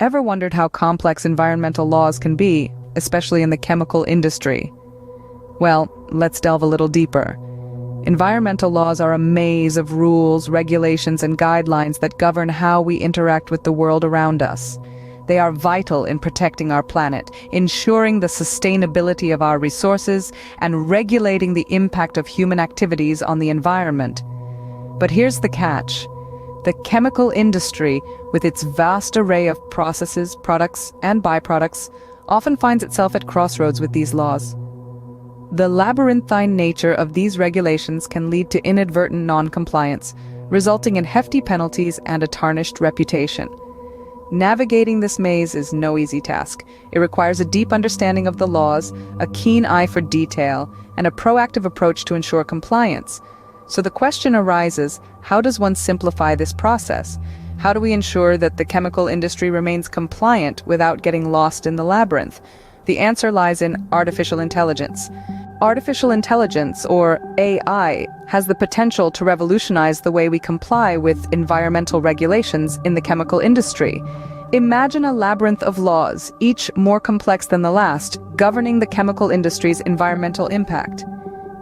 Ever wondered how complex environmental laws can be, especially in the chemical industry? Well, let's delve a little deeper. Environmental laws are a maze of rules, regulations, and guidelines that govern how we interact with the world around us. They are vital in protecting our planet, ensuring the sustainability of our resources, and regulating the impact of human activities on the environment. But here's the catch. The chemical industry, with its vast array of processes, products, and byproducts, often finds itself at crossroads with these laws. The labyrinthine nature of these regulations can lead to inadvertent non-compliance, resulting in hefty penalties and a tarnished reputation. Navigating this maze is no easy task. It requires a deep understanding of the laws, a keen eye for detail, and a proactive approach to ensure compliance. So the question arises, how does one simplify this process? How do we ensure that the chemical industry remains compliant without getting lost in the labyrinth? The answer lies in artificial intelligence. Artificial intelligence, or AI, has the potential to revolutionize the way we comply with environmental regulations in the chemical industry. Imagine a labyrinth of laws, each more complex than the last, governing the chemical industry's environmental impact.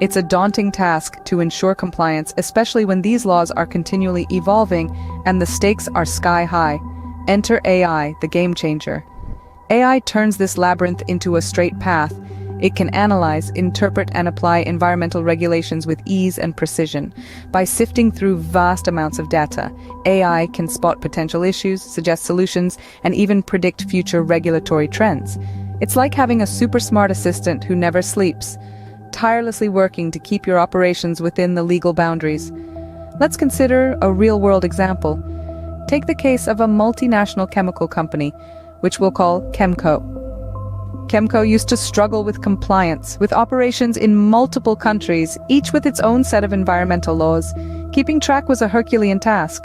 It's a daunting task to ensure compliance, especially when these laws are continually evolving and the stakes are sky high. Enter AI, the game changer. AI turns this labyrinth into a straight path. It can analyze, interpret, and apply environmental regulations with ease and precision. By sifting through vast amounts of data, AI can spot potential issues, suggest solutions, and even predict future regulatory trends. It's like having a super smart assistant who never sleeps, tirelessly working to keep your operations within the legal boundaries. Let's consider a real-world example. Take the case of a multinational chemical company, which we'll call Chemco. Chemco used to struggle with compliance, with operations in multiple countries, each with its own set of environmental laws. Keeping track was a Herculean task.